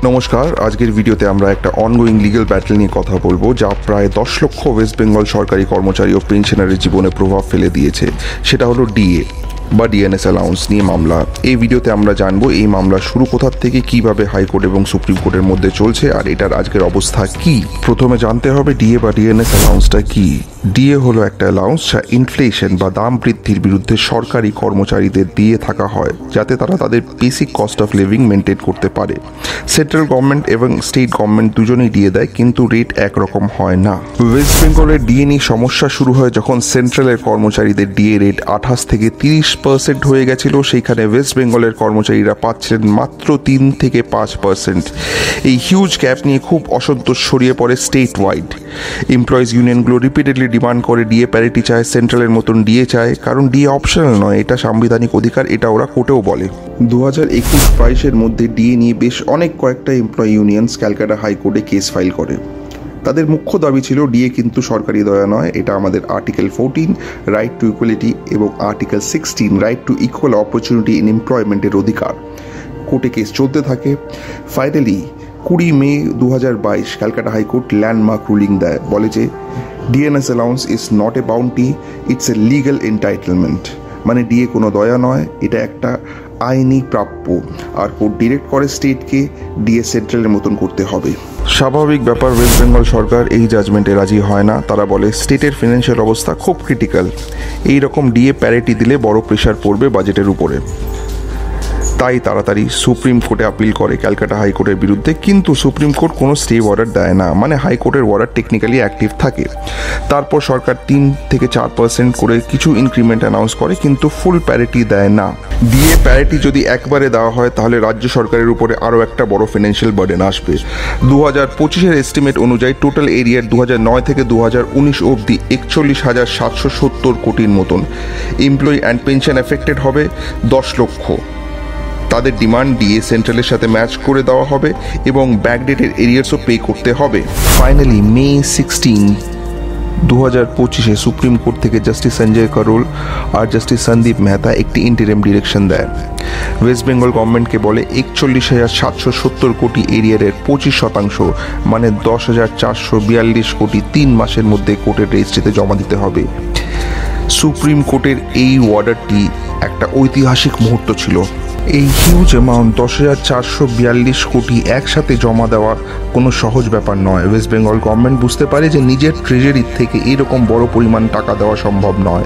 নমস্কার, আজকের ভিডিওতে আমরা একটা অনগোয়িং লিগ্যাল ব্যাটল নিয়ে কথা বলবো যা প্রায় 10 লক্ষ ওয়েস্ট বেঙ্গল সরকারি কর্মচারী ও পেনশনারের জীবনে প্রভাব ফেলে দিয়েছে। সেটা হলো ডিএ বা ডিএনএস অ্যালাউন্স নিয়ে মামলা। এই ভিডিওতে আমরা জানবো এই মামলা শুরু কোথা থেকে, কিভাবে হাইকোর্ট এবং সুপ্রিম কোর্টের মধ্যে চলছে আর এটার আজকের অবস্থা কি। প্রথমে জানতে হবে ডিএ বা ডিএনএস অ্যালাউন্সটা কি। ডিএ হলো একটা অ্যালাউন্স যা ইনফ্লেশন বা দাম বৃদ্ধির বিরুদ্ধে সরকারি কর্মচারীদের দিয়ে থাকা হয় যাতে তারা তাদের basic cost of living maintain করতে পারে। সেন্ট্রাল গভর্নমেন্ট এবং স্টেট গভর্নমেন্ট দুজনেই দিয়ে দেয়, কিন্তু রেট একরকম হয় না। ওয়েস্ট বেঙ্গলের ডিএ নিয়ে সমস্যা শুরু হয় যখন সেন্ট্রালের কর্মচারীদের ডিএ রেট 28 থেকে 30% হয়ে গেছিল। সেইখানে ওয়েস্ট বেঙ্গলের কর্মচারীরা পাচ্ছিলেন মাত্র 3 থেকে 5%। এই হিউজ গ্যাপ নিয়ে খুব অসন্তোষ ছড়িয়ে পড়ে স্টেট ওয়াইড। এমপ্লয়িজ ইউনিয়নগুলো রিপিটেডলি ডিমান্ড করে ডিএ প্যারিটি চায়, সেন্ট্রালের মতন ডিএ চায়, কারণ ডিএ অপশনাল নয়, এটা সাংবিধানিক অধিকার, এটা ওরা কোর্টেও বলে। 2021-22-এর মধ্যে ডিএ নিয়ে বেশ কয়েকটা এমপ্লয়ি ইউনিয়নস ক্যালকাটা হাইকোর্টে কেস ফাইল করে। তাদের মুখ্য দাবি ছিল ডিএ কিন্তু সরকারি দয়া নয়, এটা আমাদের আর্টিকেল 14 রাইট টু ইকুয়ালিটি এবং article 16 right to equal opportunity in এমপ্লয়মেন্টের অধিকার। কোর্টে কেস চলতে থাকে। Finally 20 May 2022 Calcutta high court landmark ruling দেয়, বলে যে dearness allowance is not a bounty, it's a legal entitlement. মানে ডিএ কোনো দয়া নয়, এটা একটা আইনি প্রাপ্য। আর কোর্ট ডিরেক্ট করে স্টেটকে ডিএ সেন্ট্রালের মতন করতে হবে। স্বাভাবিক ব্যাপার, ওয়েস্ট বেঙ্গল সরকার এই জাজমেন্টে রাজি হয় না। তারা বলে স্টেটের ফিনান্সিয়াল অবস্থা খুব ক্রিটিক্যাল, এই রকম ডিএ প্যারিটি দিলে বড় প্রেশার পড়বে বাজেটের উপরে। তাই তাড়াতাড়ি সুপ্রিম কোর্টে আপিল করে ক্যালকাটা হাইকোর্টের বিরুদ্ধে, কিন্তু সুপ্রিম কোর্ট কোনো স্টে অর্ডার দেয় না, মানে হাইকোর্টের অর্ডার টেকনিক্যালি অ্যাক্টিভ থাকে। তারপর সরকার 3 থেকে 4% করে কিছু ইনক্রিমেন্ট অ্যানাউন্স করে, কিন্তু ফুল প্যারিটি দেয় না। ডিএ প্যারিটি যদি একবারে দেওয়া হয় তাহলে রাজ্য সরকারের উপরে আরও একটা বড় ফিনান্সিয়াল বার্ডেন আসবে। 2025-এর এস্টিমেট অনুযায়ী টোটাল এরিয়ার 2009 থেকে 2019 অবধি 41,770 কোটির মতন এমপ্লয়ি অ্যান্ড পেনশন এফেক্টেড হবে 10 লক্ষ। তাদের ডিমান্ড ডিএ সেন্ট্রালের সাথে ম্যাচ করে দেওয়া হবে এবং ব্যাকডেটের এরিয়ার্সও পে করতে হবে। ফাইনালি মে 16, 2025-এ সুপ্রিম কোর্ট থেকে জাস্টিস সঞ্জয় করোল আর জাস্টিস সন্দীপ মেহতা একটি ইন্টারিম ডিরেকশন দেয়। ওয়েস্ট বেঙ্গল গভর্নমেন্টকে বলে 41,770 কোটি এরিয়ারের 25% মানে 10,442 কোটি 3 মাসের মধ্যে কোর্টের রেজিস্ট্রিতে জমা দিতে হবে। সুপ্রিম কোর্টের এই অর্ডারটি একটা ঐতিহাসিক মুহূর্ত ছিল। এই হিউজ অ্যামাউন্ট 10,442 কোটি একসাথে জমা দেওয়া কোনো সহজ ব্যাপার নয়। ওয়েস্ট বেঙ্গল গভর্নমেন্ট বুঝতে পারে যে নিজের ট্রেজারির থেকে এরকম বড় পরিমাণ টাকা দেওয়া সম্ভব নয়,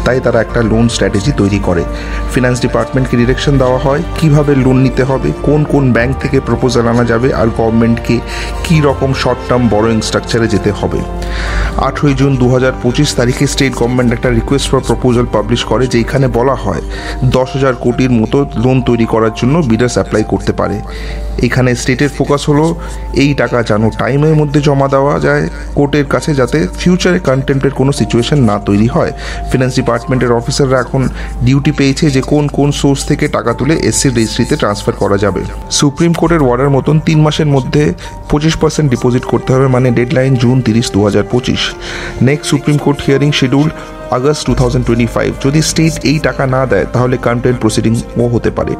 তাই তারা একটা লোন স্ট্র্যাটেজি তৈরি করে। ফিনান্স ডিপার্টমেন্টকে ডিরেকশন দেওয়া হয় কিভাবে লোন নিতে হবে, কোন কোন ব্যাংক থেকে প্রপোজাল আনা যাবে আর গভর্নমেন্টকে কী রকম শর্ট টার্ম বড়োয়িং স্ট্রাকচারে যেতে হবে। 8 জুন 2025 তারিখে স্টেট গভর্নমেন্ট একটা রিকোয়েস্ট ফর প্রপোজাল পাবলিশ করে, যেখানে বলা হয় 10,000 কোটির মতো লোন তৈরি করার জন্য বিডার্স অ্যাপ্লাই করতে পারে। এখানে স্টেটের ফোকাস হলো এই টাকা যেন টাইমের মধ্যে জমা দেওয়া যায় কোর্টের কাছে, যাতে ফিউচারে কন্টেম্পটের কোনো সিচুয়েশন না তৈরি হয়। ফিনান্স ডিপার্টমেন্টের অফিসাররা এখন ডিউটি পেয়েছে যে কোন কোন সোর্স থেকে টাকা তুলে এসসির রেজিস্ট্রিতে ট্রান্সফার করা যাবে। সুপ্রিম কোর্টের অর্ডার মতন 3 মাসের মধ্যে 25% ডিপোজিট করতে হবে, মানে deadline June 30, 2025। Next supreme court hearing schedule August 2025। যদি স্টেট এই টাকা না দেয় তাহলে কন্টেম্পট প্রসিডিংও হতে পারে।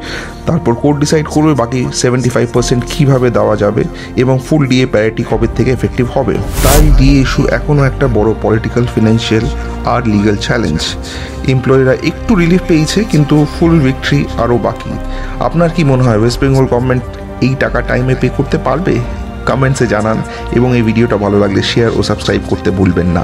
তারপর কোর্ট ডিসাইড করবে বাকি 75% কীভাবে দেওয়া যাবে এবং ফুল ডিএ প্যারিটি কবে থেকে এফেক্টিভ হবে। তাই ডিএ ইস্যু এখনও একটা বড় পলিটিক্যাল, ফিনান্সিয়াল আর লিগ্যাল চ্যালেঞ্জ। এমপ্লয়িরা একটু রিলিফ পেয়েছে, কিন্তু ফুল ভিক্টরি আরও বাকি। আপনার কি মনে হয় ওয়েস্ট বেঙ্গল গভর্নমেন্ট এই টাকা টাইমে পে করতে পারবে? কমেন্টসে জানান এবং এই ভিডিওটা ভালো লাগলে শেয়ার ও সাবস্ক্রাইব করতে ভুলবেন না।